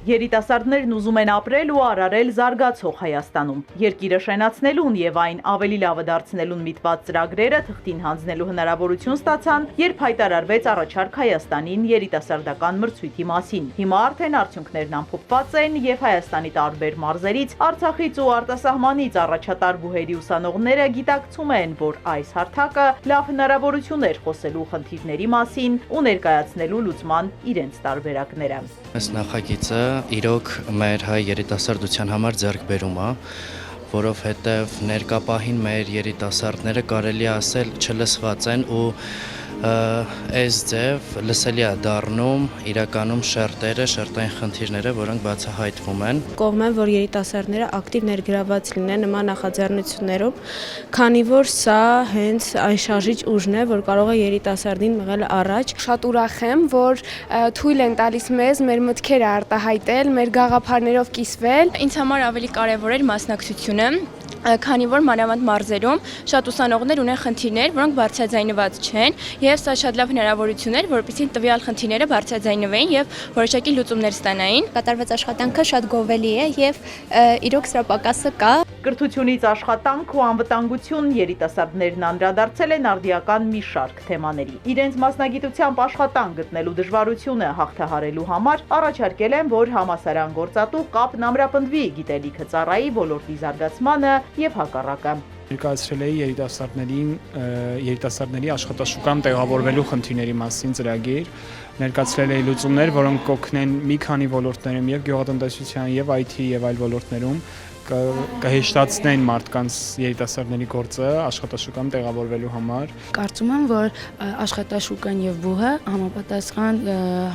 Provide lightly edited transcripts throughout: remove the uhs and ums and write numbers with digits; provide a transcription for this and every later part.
Երիտասարդներն ուզում են ապրել ու արարել զարգացող Հայաստանում։ Երկիրը շենացնելուն եւ այն ավելի լավը դարձնելուն միտված ծրագրերը թղթին հանձնելու հնարավորություն ստացան, երբ հայտարարվեց առաջարկ Հայաստանին երիտասարդական մրցույթի մասին։ Հիմա արդեն արդյունքներն ամփոփված են եւ Հայաստանի տարբեր մարզերից, Արցախից ու արտասահմանից առաջատար բուհերի ուսանողները գիտակցում են, որ այս հարթակը լավ հնարավորություն էր խոսելու խնդիրների մասին ու ներկայացնելու լուծման իրենց տարբերակները։ Այս նախագիծը իրոք մեր հայ երիտասարդության համար ձեռքբերում է, որովհետև ներկա պահին մեր երիտասարդները կարելի է ասել չլսված են ու այս ձև լսելի է դառնում իրականում շերտային խնդիրները, որոնք բացահայտվում են։ Կողմ եմ, որ երիտասարդները ակտիվ ներգրավված լինեն նման նախաձեռնություններում, քանի որ սա հենց այն շարժիչ ուժն է, որ կարող է երիտասարդին մղել առաջ։ Շատ ուրախ եմ, որ թույլ են տալիս մեզ մեր մտքերը արտահայտել, մեր գաղափարներով կիսվել։ Ինձ համար ավելի կարևոր էր մասնակցությունը, քանի որ մանավանդ մարզերում շատ ուսանողներ ունեն խնդիրներ, որոնք բարձրաձայնված չեն, եւ սա շատ լավ հնարավորություն էր, որպեսզի տվյալ խնդիրները բարձրաձայնվեին եւ որոշակի լուծումներ ստանային։ Կատարված աշխատանքը շատ գովելի է եւ իրոք սրա պակասը կա։ Կրթությունից աշխատանք ու անվտանգություն երիտասարդներն անդրադարձել են արդիական մի շարք թեմաների։ Իրենց մասնագիտությամբ աշխատանք գտնելու դժվարությունը հաղթահարելու համար առաջարկել են, որ համալսարան գործատու կապն ամրապնդվի գիտելիքը ծառայի ոլորտի զարգացմանը եւ հակառակը։ Ներկայացրել էի երիտասարդների աշխատաշուկան տեղավորվելու խնդիրների մասին ծրագիր, ներկայացրել էի լուծումներ, որոնք կօգնեն մի քանի ոլորտներում եւ գյուղատնտեսության եւ IT եւ այլ ոլորտներում կհեշտացնեն մարդկանց երիտասարդների գործը աշխատաշուկան տեղավորվելու համար։ Կարծում եմ, որ աշխատաշուկան եւ բուհը համապատասխան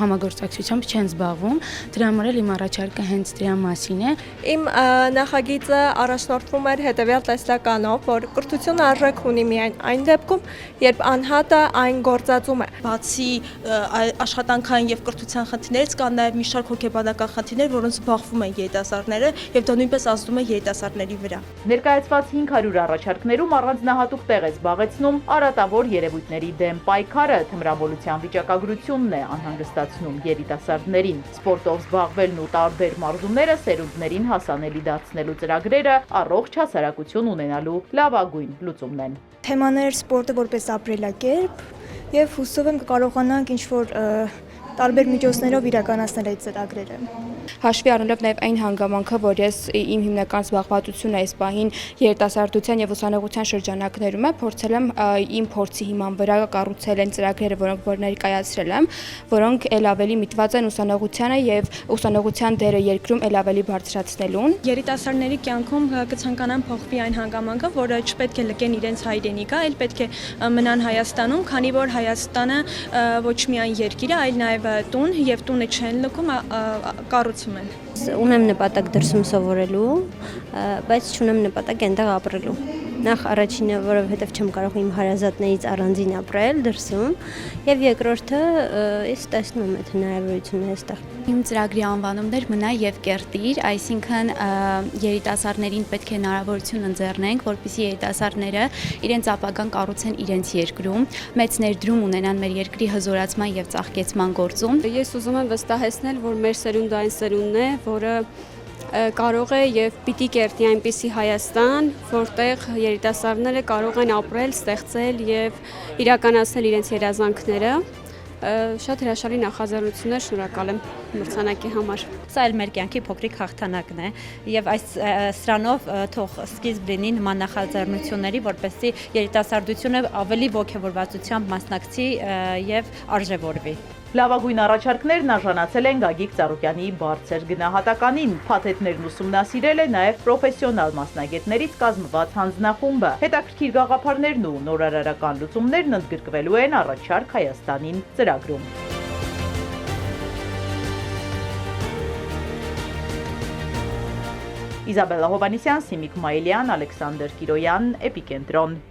համագործակցությամբ չեն զբաղվում, դրա համար էլ իմ առաջարկը հենց դրա մասին է։ Իմ նախագիծը առաջնորդվում էր հետեւյալ տեսլականով, որ կրթությունը արժեք ունի միայն այն դեպքում, երբ անհատը այն գործածում է։ Բացի աշխատանքային եւ կրթության խնդիրներից կան նաեւ մի շարք հոգեբանական խնդիրներ, որոնց զբաղվում են երիտասարդները եւ դա նույնպես ազդում է երիտասարդների վրա։ Ներկայացված 500 առաջարկներում առանձնահատուկ տեղ է զբաղեցնում արատավոր երևույթների դեմ պայքարը, թմրամոլության վիճակագրությունն է անհանգստացնում երիտասարդներին։ Սպորտով զբաղվելն ու տարբեր մարզումները սերունդներին հասանելի դարձնելու ծրագրերը առողջ հասարակություն ունենալու լավագույն լուծումն են։ Թեմաներ սպորտը որպես ապրելակերպ եւ հուսով եմ կկարողանանք ինչ-որ տարբեր միջոցներով իրականացնել այդ ծրագրերը։ Հաշվի առնելով նաև այն հանգամանքը, որ ես իմ հիմնական զբաղվածությունը այս պահին երիտասարդության եւ ուսանողության շրջանակներում եմ, փորձել եմ իմ փորձի հիման վրա կառուցել են ծրագրերը, որոնք որ ներկայացրել եմ, որոնք ել ավելի միտված են ուսանողությանը եւ ուսանողության դերը երկրում ել ավելի բարձրացնելուն։ Երիտասարդների կյանքում կցանկանան փոխվի այն հանգամանքը, որը չպետք է լքեն իրենց հայրենիքը, այլ պետք է մնան Հայաստանում, քանի որ Հայաստանը ոչ միայն երկիր է, այլ նաեւ տուն եւ տունը չեն լքում, կառուցում են։ Ունեմ նպատակ դրսում սովորելու, բայց չունեմ նպատակ այնտեղ ապրելու։ Նախ առաջինը, որովհետև չեմ կարող իմ հարազատներից առանձին ապրել դրսում, եւ երկրորդը ես տեսնում եմ այդ հնարավորությունը այստեղ։ Իմ ծրագրի անվանումն էր մնա եւ կերտիր, այսինքն երիտասարդներին պետք է հնարավորություն ընձեռնենք, որպեսզի երիտասարդները իրենց ապագան կառուցեն իրենց երկրում, մեծ ներդրում ունենան մեր երկրի հզորացման եւ ծաղկեցման գործում։ Ես ուզում եմ վստահեցնել, որ մեր սերունդը այն սերունդն է, որը կարող է եւ պիտի կերտի այնպիսի Հայաստան, որտեղ երիտասարդները կարող են ապրել, ստեղծել եւ իրականացնել իրենց երազանքները։ Շատ հրաշալի նախաձեռնություններ, շնորհակալ եմ մրցանակի համար։ Սա էլ մեր կյանքի փոքրիկ հաղթանակն է եւ սրանով թող սկիզբ լինի նման նախաձեռնությունների, որպեսզի երիտասարդությունը ավելի ողջավորվածությամբ մասնակցի եւ արժևորվի։ Լավագույն առաջարկներն արժանացել են Գագիկ Ծառուկյանի բարձր գնահատականին։ Փաթեթներն ուսումնասիրել է նաև պրոֆեսիոնալ մասնագետներից կազմված հանձնախումբը։ Հետաքրքիր գաղափարներն ու նորարարական լուծումներն ընդգրկվելու են առաջարկ Հայաստանին ծրագրում։ Իզաբելլա Հովանեսյան, Սիմիկ Մայիլյան, Ալեքսանդր Կիրոյան, Էպիկենտրոն։